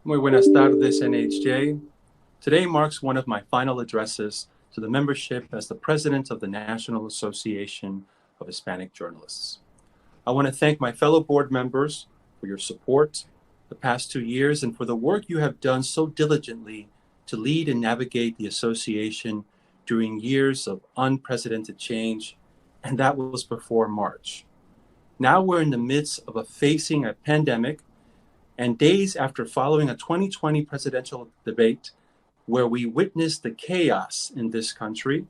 Muy buenas tardes, NAHJ. Today marks one of my final addresses to the membership as the president of the National Association of Hispanic Journalists. I want to thank my fellow board members for your support the past 2 years and for the work you have done so diligently to lead and navigate the association during years of unprecedented change, and that was before March. Now we're in the midst of facing a pandemic and days after following a 2020 presidential debate where we witnessed the chaos in this country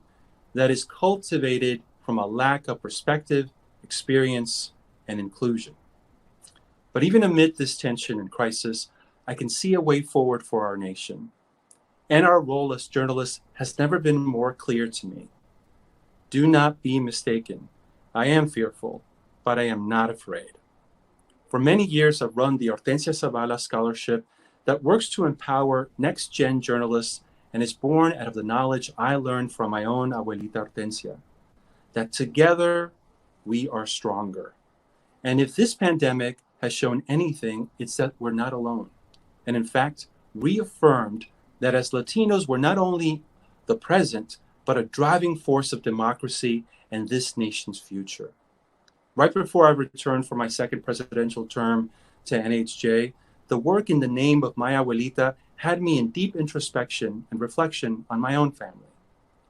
that is cultivated from a lack of perspective, experience, and inclusion. But even amid this tension and crisis, I can see a way forward for our nation. And our role as journalists has never been more clear to me. Do not be mistaken. I am fearful, but I am not afraid. For many years, I've run the Hortensia Zavala Scholarship that works to empower next-gen journalists and is born out of the knowledge I learned from my own abuelita Hortensia, that together we are stronger. And if this pandemic has shown anything, it's that we're not alone. And in fact, reaffirmed that as Latinos, we're not only the present, but a driving force of democracy and this nation's future. Right before I returned for my second presidential term to NAHJ, the work in the name of my abuelita had me in deep introspection and reflection on my own family.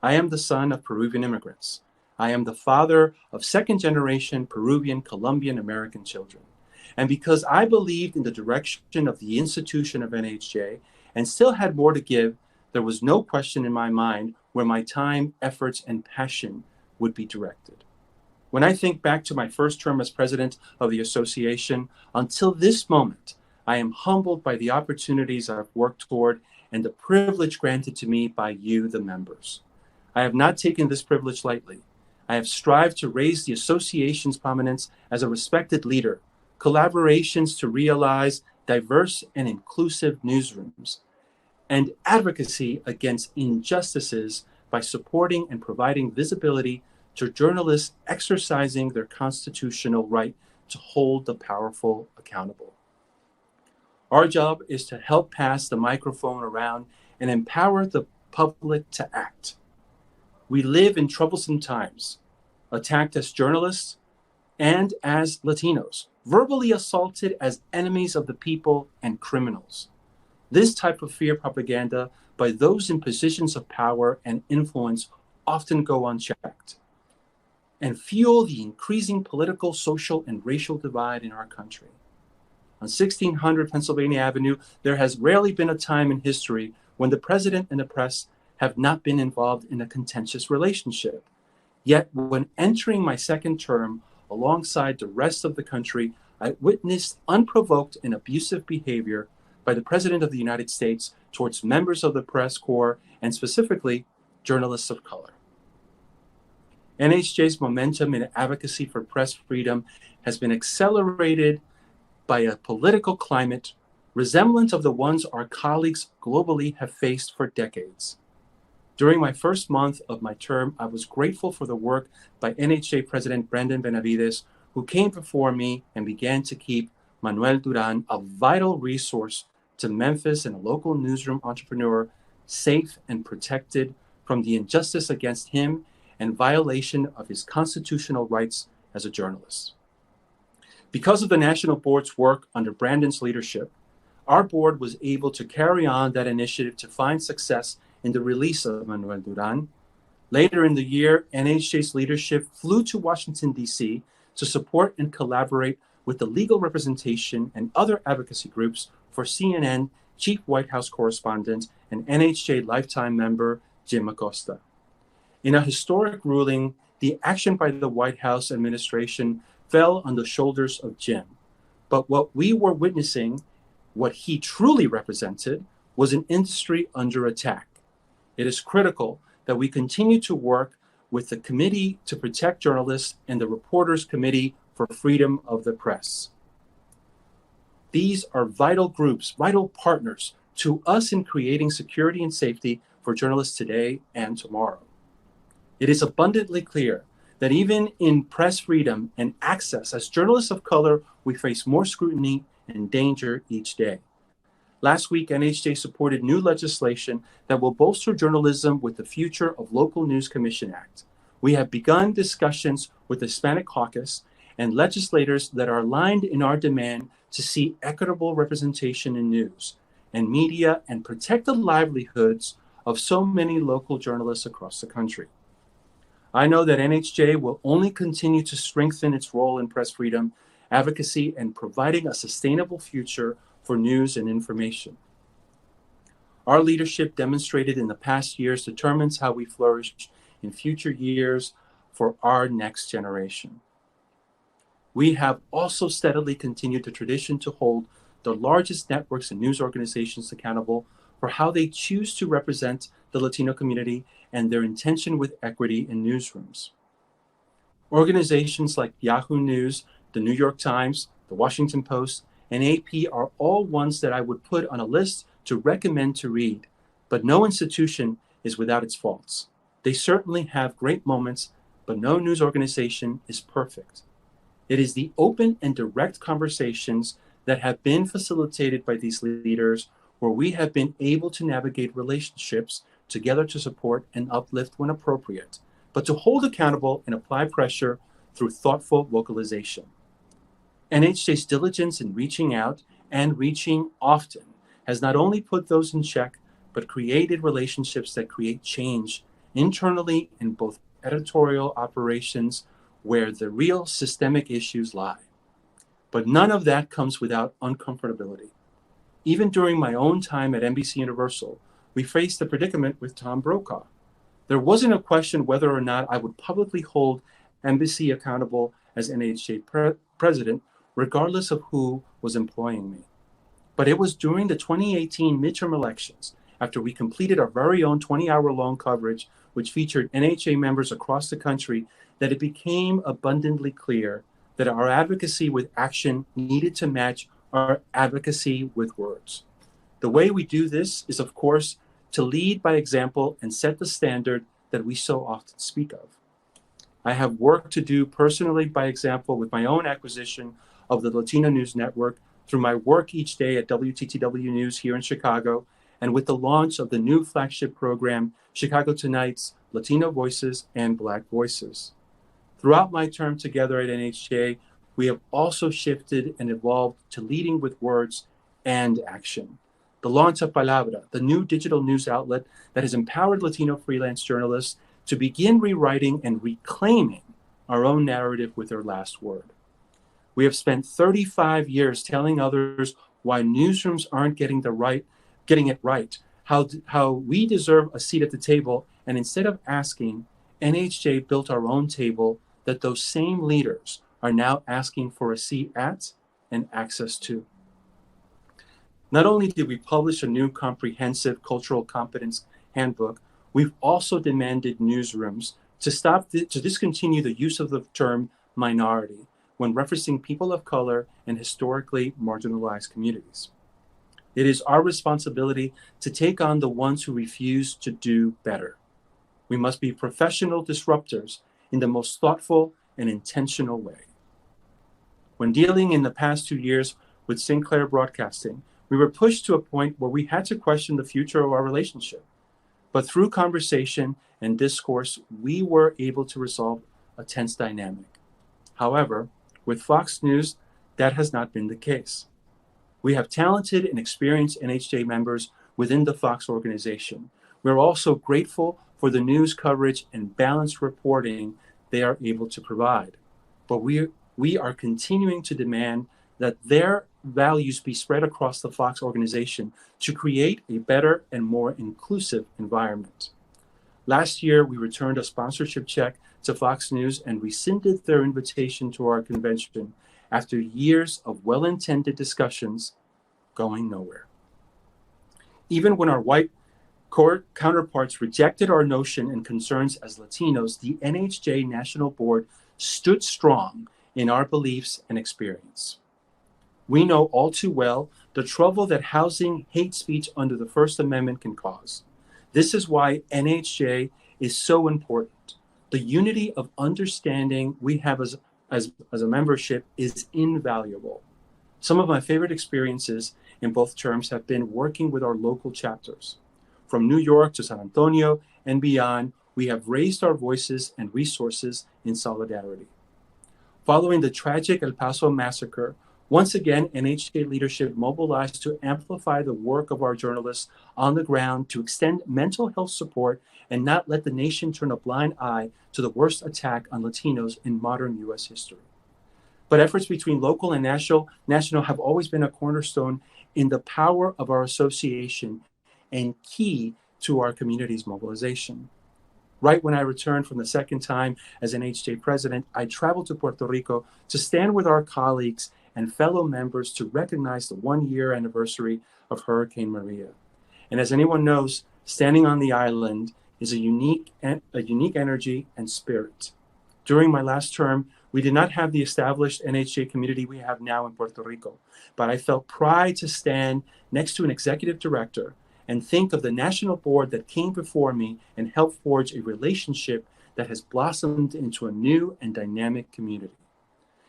I am the son of Peruvian immigrants. I am the father of second-generation Peruvian Colombian American children. And because I believed in the direction of the institution of NAHJ and still had more to give, there was no question in my mind where my time, efforts, and passion would be directed. When I think back to my first term as president of the association, until this moment, I am humbled by the opportunities I've worked toward and the privilege granted to me by you, the members. I have not taken this privilege lightly. I have strived to raise the association's prominence as a respected leader, collaborations to realize diverse and inclusive newsrooms, and advocacy against injustices by supporting and providing visibility to journalists exercising their constitutional right to hold the powerful accountable. Our job is to help pass the microphone around and empower the public to act. We live in troublesome times, attacked as journalists and as Latinos, verbally assaulted as enemies of the people and criminals. This type of fear propaganda by those in positions of power and influence often go unchecked and fuel the increasing political, social, and racial divide in our country. On 1600 Pennsylvania Avenue, there has rarely been a time in history when the president and the press have not been involved in a contentious relationship. Yet, when entering my second term alongside the rest of the country, I witnessed unprovoked and abusive behavior by the President of the United States towards members of the press corps and specifically journalists of color. NAHJ's momentum in advocacy for press freedom has been accelerated by a political climate resemblant of the ones our colleagues globally have faced for decades. During my first month of my term, I was grateful for the work by NAHJ President Brandon Benavides, who came before me and began to keep Manuel Duran, a vital resource to Memphis and a local newsroom entrepreneur, safe and protected from the injustice against him and violation of his constitutional rights as a journalist. Because of the National Board's work under Brandon's leadership, our board was able to carry on that initiative to find success in the release of Manuel Duran. Later in the year, NAHJ's leadership flew to Washington, D.C. to support and collaborate with the legal representation and other advocacy groups for CNN Chief White House Correspondent and NAHJ lifetime member Jim Acosta. In a historic ruling, the action by the White House administration fell on the shoulders of Jim. But what we were witnessing, what he truly represented, was an industry under attack. It is critical that we continue to work with the Committee to Protect Journalists and the Reporters Committee for Freedom of the Press. These are vital groups, vital partners to us in creating security and safety for journalists today and tomorrow. It is abundantly clear that even in press freedom and access, as journalists of color, we face more scrutiny and danger each day. Last week, NHJ supported new legislation that will bolster journalism with the Future of Local News Commission Act. We have begun discussions with the Hispanic Caucus and legislators that are aligned in our demand to see equitable representation in news and media and protect the livelihoods of so many local journalists across the country. I know that NHJ will only continue to strengthen its role in press freedom, advocacy, and providing a sustainable future for news and information. Our leadership demonstrated in the past years determines how we flourish in future years for our next generation. We have also steadily continued the tradition to hold the largest networks and news organizations accountable for how they choose to represent the Latino community and their intention with equity in newsrooms. Organizations like Yahoo News, the New York Times, the Washington Post, and AP are all ones that I would put on a list to recommend to read, but no institution is without its faults. They certainly have great moments, but no news organization is perfect. It is the open and direct conversations that have been facilitated by these leaders where we have been able to navigate relationships together to support and uplift when appropriate, but to hold accountable and apply pressure through thoughtful vocalization. NHJ's diligence in reaching out and reaching often has not only put those in check, but created relationships that create change internally in both editorial operations where the real systemic issues lie. But none of that comes without uncomfortability. Even during my own time at NBC Universal, we faced the predicament with Tom Brokaw. There wasn't a question whether or not I would publicly hold NBC accountable as NAHJ president, regardless of who was employing me. But it was during the 2018 midterm elections, after we completed our very own 20-hour-long coverage, which featured NAHJ members across the country, that it became abundantly clear that our advocacy with action needed to match our advocacy with words. The way we do this is, of course, to lead by example and set the standard that we so often speak of. I have work to do personally by example with my own acquisition of the Latino News Network through my work each day at WTTW News here in Chicago, and with the launch of the new flagship program, Chicago Tonight's Latino Voices and Black Voices. Throughout my term together at NHJ, we have also shifted and evolved to leading with words and action. The launch of Palabra, the new digital news outlet that has empowered Latino freelance journalists to begin rewriting and reclaiming our own narrative with their last word. We have spent 35 years telling others why newsrooms aren't getting it right, how we deserve a seat at the table, and instead of asking, NHJ built our own table that those same leaders are now asking for a seat at and access to. Not only did we publish a new comprehensive cultural competence handbook, we've also demanded newsrooms to discontinue the use of the term minority when referencing people of color and historically marginalized communities. It is our responsibility to take on the ones who refuse to do better. We must be professional disruptors in the most thoughtful and intentional way. When dealing in the past 2 years with Sinclair Broadcasting, we were pushed to a point where we had to question the future of our relationship. But through conversation and discourse, we were able to resolve a tense dynamic. However, with Fox News, that has not been the case. We have talented and experienced NHJ members within the Fox organization. We're also grateful for the news coverage and balanced reporting they are able to provide. But we are continuing to demand that their values be spread across the Fox organization to create a better and more inclusive environment. Last year, we returned a sponsorship check to Fox News and rescinded their invitation to our convention after years of well-intended discussions going nowhere. Even when our white counterparts rejected our notion and concerns as Latinos, the NHJ National Board stood strong in our beliefs and experience. We know all too well the trouble that housing hate speech under the First Amendment can cause. This is why NHJ is so important. The unity of understanding we have as a membership is invaluable. Some of my favorite experiences in both terms have been working with our local chapters. From New York to San Antonio and beyond, we have raised our voices and resources in solidarity. Following the tragic El Paso massacre, once again, NHJ leadership mobilized to amplify the work of our journalists on the ground to extend mental health support and not let the nation turn a blind eye to the worst attack on Latinos in modern U.S. history. But efforts between local and national have always been a cornerstone in the power of our association and key to our community's mobilization. Right when I returned from the second time as NHJ president, I traveled to Puerto Rico to stand with our colleagues and fellow members to recognize the 1-year anniversary of Hurricane Maria. And as anyone knows, standing on the island is a unique energy and spirit. During my last term, we did not have the established NHJ community we have now in Puerto Rico, but I felt pride to stand next to an executive director and think of the national board that came before me and helped forge a relationship that has blossomed into a new and dynamic community.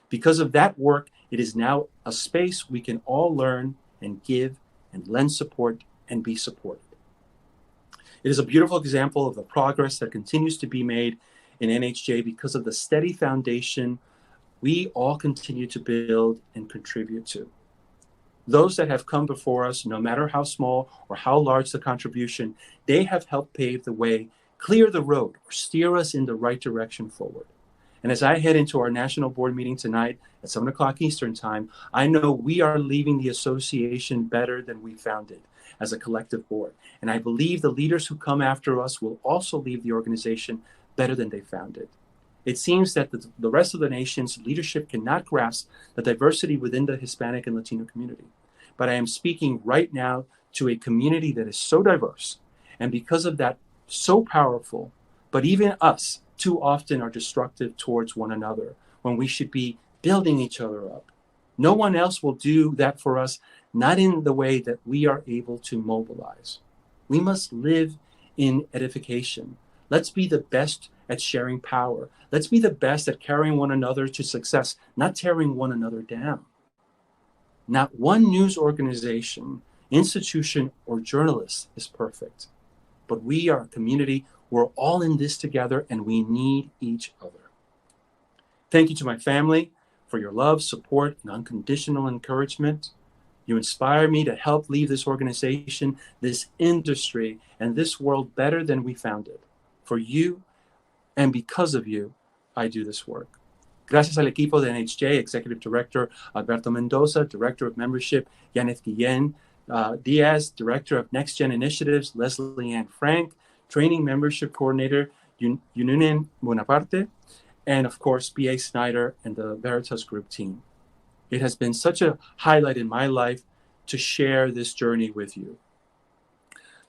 Because of that work, it is now a space we can all learn and give and lend support and be supported. It is a beautiful example of the progress that continues to be made in NHJ because of the steady foundation we all continue to build and contribute to. Those that have come before us, no matter how small or how large the contribution, they have helped pave the way, clear the road, or steer us in the right direction forward. And as I head into our national board meeting tonight at 7 o'clock Eastern time, I know we are leaving the association better than we found it as a collective board. And I believe the leaders who come after us will also leave the organization better than they found it. It seems that the rest of the nation's leadership cannot grasp the diversity within the Hispanic and Latino community. But I am speaking right now to a community that is so diverse, and because of that, so powerful, but even us too often are destructive towards one another when we should be building each other up. No one else will do that for us, not in the way that we are able to mobilize. We must live in edification. Let's be the best at sharing power. Let's be the best at carrying one another to success, not tearing one another down. Not one news organization, institution, or journalist is perfect, but we are a community. We're all in this together, and we need each other. Thank you to my family for your love, support, and unconditional encouragement. You inspire me to help leave this organization, this industry, and this world better than we found it. For you, and because of you, I do this work. Gracias al equipo de NHJ, Executive Director Alberto Mendoza, Director of Membership Yaneth Guillen Diaz, Director of Next Gen Initiatives Leslie Ann Frank, Training Membership Coordinator Yununen Bonaparte, and of course B.A. Snyder and the Veritas Group team. It has been such a highlight in my life to share this journey with you.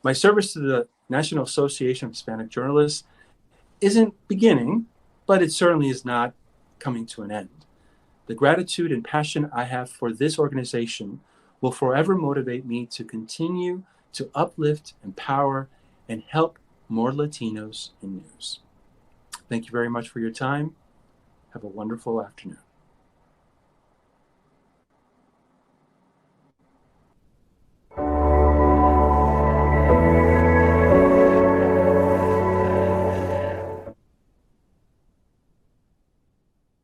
My service to the National Association of Hispanic Journalists isn't beginning, but it certainly is not coming to an end. The gratitude and passion I have for this organization will forever motivate me to continue to uplift, empower, and help more Latinos in news. Thank you very much for your time. Have a wonderful afternoon.